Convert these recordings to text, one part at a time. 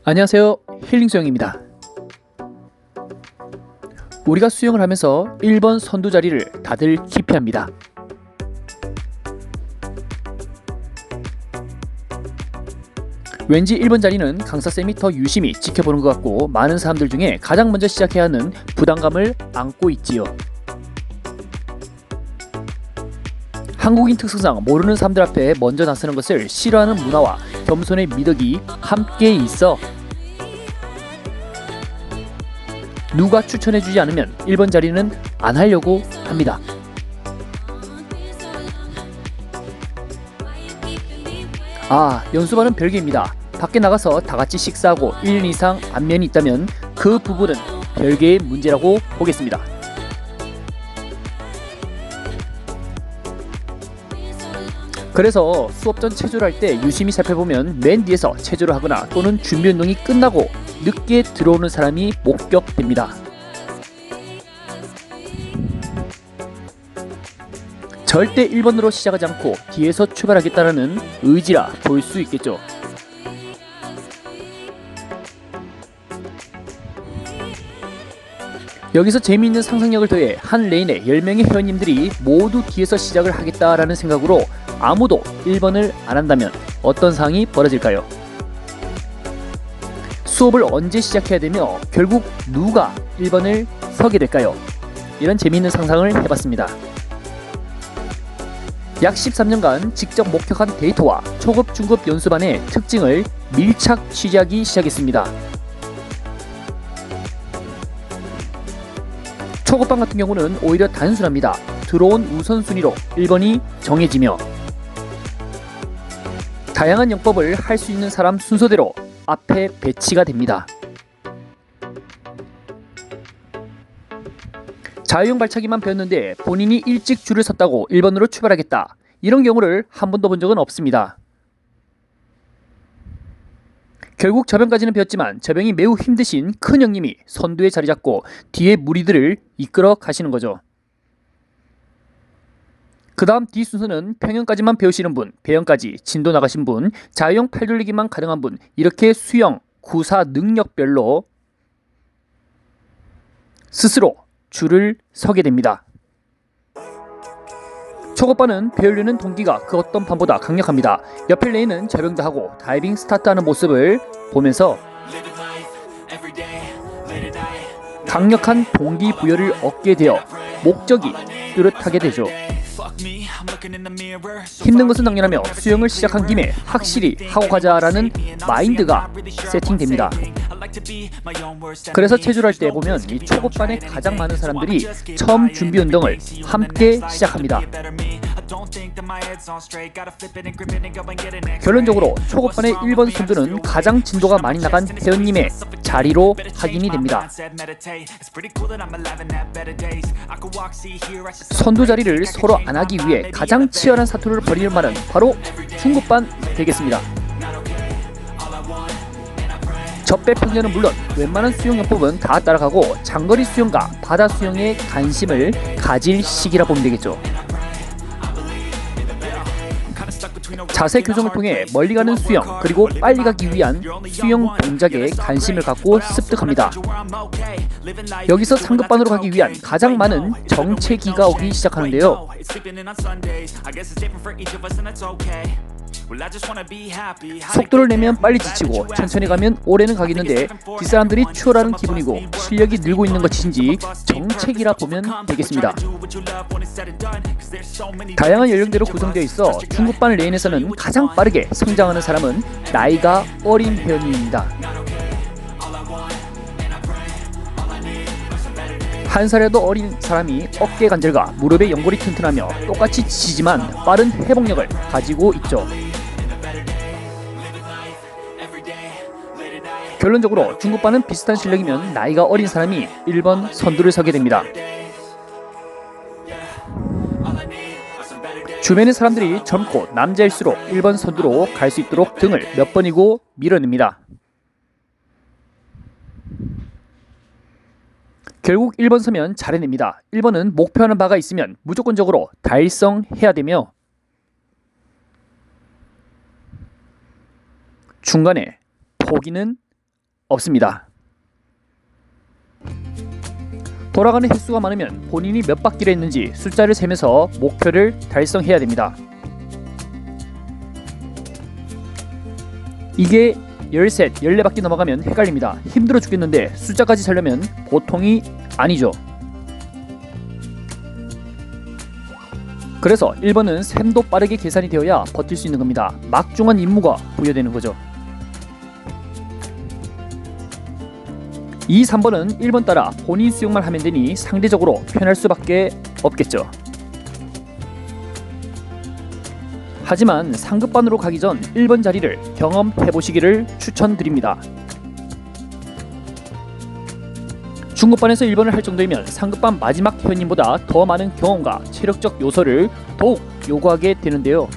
안녕하세요. 힐링 수영입니다. 우리가 수영을 하면서 1번 선두 자리를 다들 기피합니다. 왠지 1번 자리는 강사쌤이 더 유심히 지켜보는 것 같고 많은 사람들 중에 가장 먼저 시작해야 하는 부담감을 안고 있지요. 한국인 특성상 모르는 사람들 앞에 먼저 나서는 것을 싫어하는 문화와 겸손의 미덕이 함께 있어 누가 추천해주지 않으면 1번 자리는 안 하려고 합니다. 연수반은 별개입니다. 밖에 나가서 다같이 식사하고 1인 이상 안면이 있다면 그 부분은 별개의 문제라고 보겠습니다. 그래서 수업 전 체조를 할 때 유심히 살펴보면 맨 뒤에서 체조를 하거나 또는 준비 운동이 끝나고 늦게 들어오는 사람이 목격됩니다. 절대 1번으로 시작하지 않고 뒤에서 출발하겠다는 의지라 볼 수 있겠죠. 여기서 재미있는 상상력을 더해 한 레인에 10명의 회원님들이 모두 뒤에서 시작을 하겠다라는 생각으로 아무도 1번을 안 한다면 어떤 상황이 벌어질까요? 수업을 언제 시작해야 되며 결국 누가 1번을 서게 될까요? 이런 재미있는 상상을 해봤습니다. 약 13년간 직접 목격한 데이터와 초급, 중급 연수반의 특징을 밀착 취재하기 시작했습니다. 초급반 같은 경우는 오히려 단순합니다. 들어온 우선순위로 1번이 정해지며 다양한 영법을 할 수 있는 사람 순서대로 앞에 배치가 됩니다. 자유형 발차기만 배웠는데 본인이 일찍 줄을 섰다고 1번으로 출발하겠다. 이런 경우를 한 번도 본 적은 없습니다. 결국 저병까지는 배웠지만 저병이 매우 힘드신 큰 형님이 선두에 자리 잡고 뒤에 무리들을 이끌어 가시는 거죠. 그 다음 뒤 순서는 평형까지만 배우시는 분, 배영까지 진도 나가신 분, 자유형 팔돌리기만 가능한 분, 이렇게 수영, 구사 능력별로 스스로 줄을 서게 됩니다. 초급반은 배우려는 동기가 그 어떤 반보다 강력합니다. 옆에 레인은 저병도 하고 다이빙 스타트하는 모습을 보면서 강력한 동기부여를 얻게 되어 목적이 뚜렷하게 되죠. 힘든 것은 당연하며 수영을 시작한 김에 확실히 하고 가자라는 마인드가 세팅됩니다. 그래서 체조를 할 때 보면 이 초급반에 가장 많은 사람들이 처음 준비 운동을 함께 시작합니다. 결론적으로 초급반의 1번 선두는 가장 진도가 많이 나간 회원님의 자리로 확인이 됩니다. 선두 자리를 서로 안 하기 위해 가장 치열한 사투를 벌이는 말은 바로 중급반 되겠습니다. 접배 평년은 물론 웬만한 수영영법은 다 따라가고 장거리 수영과 바다 수영에 관심을 가질 시기라 보면 되겠죠. 자세 교정을 통해 멀리 가는 수영 그리고 빨리 가기 위한 수영 동작에 관심을 갖고 습득합니다. 여기서 상급반으로 가기 위한 가장 많은 정체기가 오기 시작하는데요. 속도를 내면 빨리 지치고 천천히 가면 오래는 가겠는데 뒷사람들이 추월하는 기분이고 실력이 늘고 있는 것인지 정체기라 보면 되겠습니다. 다양한 연령대로 구성되어 있어 중급반 레인에서는 가장 빠르게 성장하는 사람은 나이가 어린 회원님입니다. 한 살에도 어린 사람이 어깨 관절과 무릎의 연골이 튼튼하며 똑같이 지치지만 빠른 회복력을 가지고 있죠. 결론적으로 중급반은 비슷한 실력이면 나이가 어린 사람이 1번 선두를 서게 됩니다. 주변의 사람들이 젊고 남자일수록 1번 선두로 갈 수 있도록 등을 몇 번이고 밀어냅니다. 결국 1번 서면 잘해냅니다. 1번은 목표하는 바가 있으면 무조건적으로 달성해야 되며 중간에 포기는 없습니다. 돌아가는 횟수가 많으면 본인이 몇 바퀴를 했는지 숫자를 세면서 목표를 달성해야 됩니다. 이게 13, 14바퀴 넘어가면 헷갈립니다. 힘들어 죽겠는데 숫자까지 세려면 보통이 아니죠. 그래서 1번은 셈도 빠르게 계산이 되어야 버틸 수 있는 겁니다. 막중한 임무가 부여되는 거죠. 2, 3번은 1번 따라 본인 수영만 하면 되니 상대적으로 편할 수밖에 없겠죠. 하지만 상급반으로 가기 전 1번 자리를 경험해보시기를 추천드립니다. 중급반에서 1번을 할 정도이면 상급반 마지막 회원님보다 더 많은 경험과 체력적 요소를 더욱 요구하게 되는데요.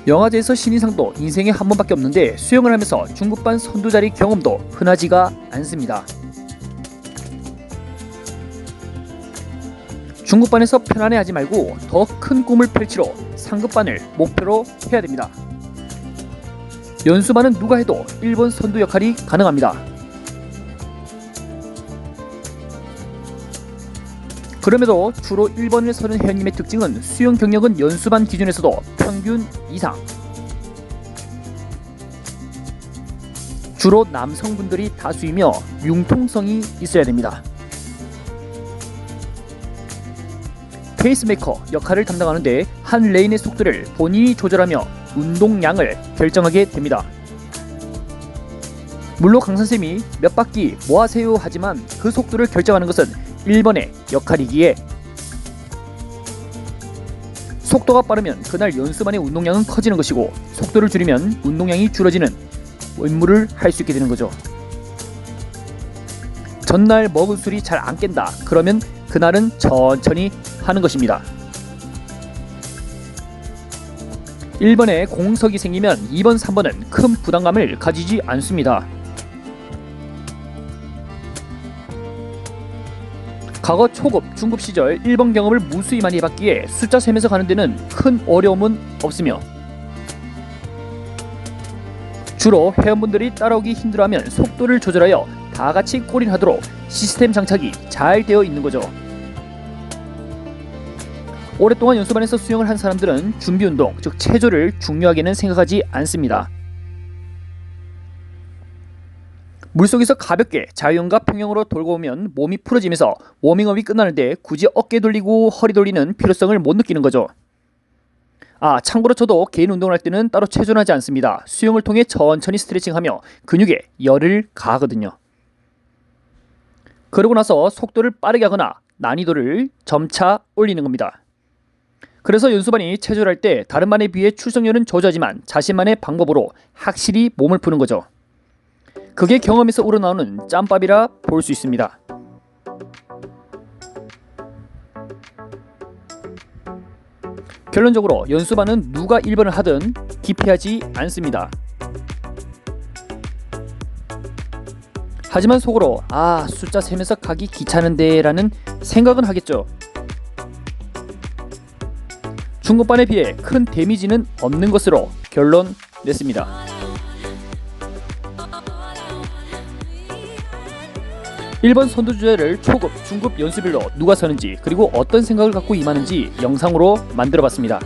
영화제에서 신인상도 인생에 한 번밖에 없는데 수영을 하면서 중급반 선두자리 경험도 흔하지가 않습니다. 중급반에서 편안해하지 말고 더 큰 꿈을 펼치러 상급반을 목표로 해야 됩니다. 연수반은 누가 해도 1번 선두 역할이 가능합니다. 그럼에도 주로 1번을 서는 회원님의 특징은 수영 경력은 연수반 기준에서도 평균 이상, 주로 남성분들이 다수이며 융통성이 있어야 됩니다. 페이스메이커 역할을 담당하는데 한 레인의 속도를 본인이 조절하며 운동량을 결정하게 됩니다. 물론 강선생이 몇 바퀴 뭐 하세요 하지만 그 속도를 결정하는 것은 1번의 역할이기에 속도가 빠르면 그날 연수만의 운동량은 커지는 것이고 속도를 줄이면 운동량이 줄어지는 임무를 할 수 있게 되는 거죠. 전날 먹은 술이 잘 안 깬다. 그러면 그날은 천천히 하는 것입니다. 1번에 공석이 생기면 2번, 3번은 큰 부담감을 가지지 않습니다. 과거 초급, 중급 시절 1번 경험을 무수히 많이 해봤기에 숫자 세면서 가는 데는 큰 어려움은 없으며 주로 회원분들이 따라오기 힘들어하면 속도를 조절하여 다같이 골인하도록 시스템 장착이 잘 되어 있는 거죠. 오랫동안 연수반에서 수영을 한 사람들은 준비운동, 즉 체조를 중요하게는 생각하지 않습니다. 물속에서 가볍게 자유형과 평형으로 돌고 오면 몸이 풀어지면서 워밍업이 끝나는데 굳이 어깨 돌리고 허리 돌리는 필요성을 못 느끼는 거죠. 참고로 저도 개인 운동을 할 때는 따로 체조는 하지 않습니다. 수영을 통해 천천히 스트레칭하며 근육에 열을 가하거든요. 그러고 나서 속도를 빠르게 하거나 난이도를 점차 올리는 겁니다. 그래서 연수반이 체조를 할 때 다른 반에 비해 출석률은 저조하지만 자신만의 방법으로 확실히 몸을 푸는 거죠. 그게 경험에서 우러나오는 짬밥이라 볼 수 있습니다. 결론적으로 연수반은 누가 1번을 하든 기피하지 않습니다. 하지만 속으로 숫자 세면서 가기 귀찮은데 라는 생각은 하겠죠. 중급반에 비해 큰 데미지는 없는 것으로 결론 냈습니다. (1번) 선두주자를 초급, 중급 연수별로 누가 서는지 그리고 어떤 생각을 갖고 임하는지 영상으로 만들어봤습니다.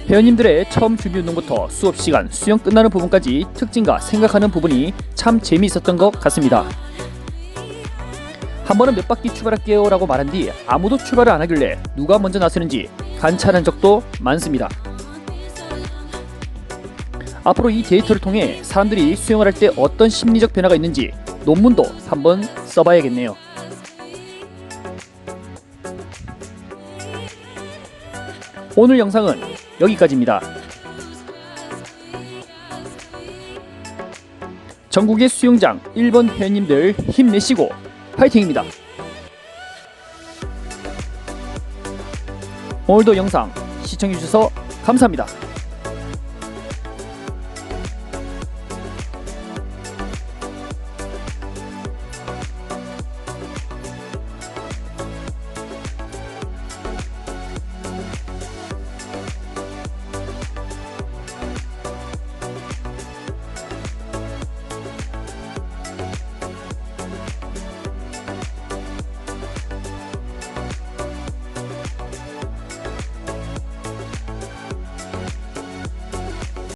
회원님들의 처음 준비운동부터 수업시간, 수영 끝나는 부분까지 특징과 생각하는 부분이 참 재미있었던 것 같습니다. 한 번은 몇 바퀴 출발할게요 라고 말한 뒤 아무도 출발을 안 하길래 누가 먼저 나서는지 관찰한 적도 많습니다. 앞으로 이 데이터를 통해 사람들이 수영을 할 때 어떤 심리적 변화가 있는지 논문도 한번 써봐야겠네요. 오늘 영상은 여기까지입니다. 전국의 수영장 1번 회원님들 힘내시고 파이팅입니다. 오늘도 영상 시청해주셔서 감사합니다.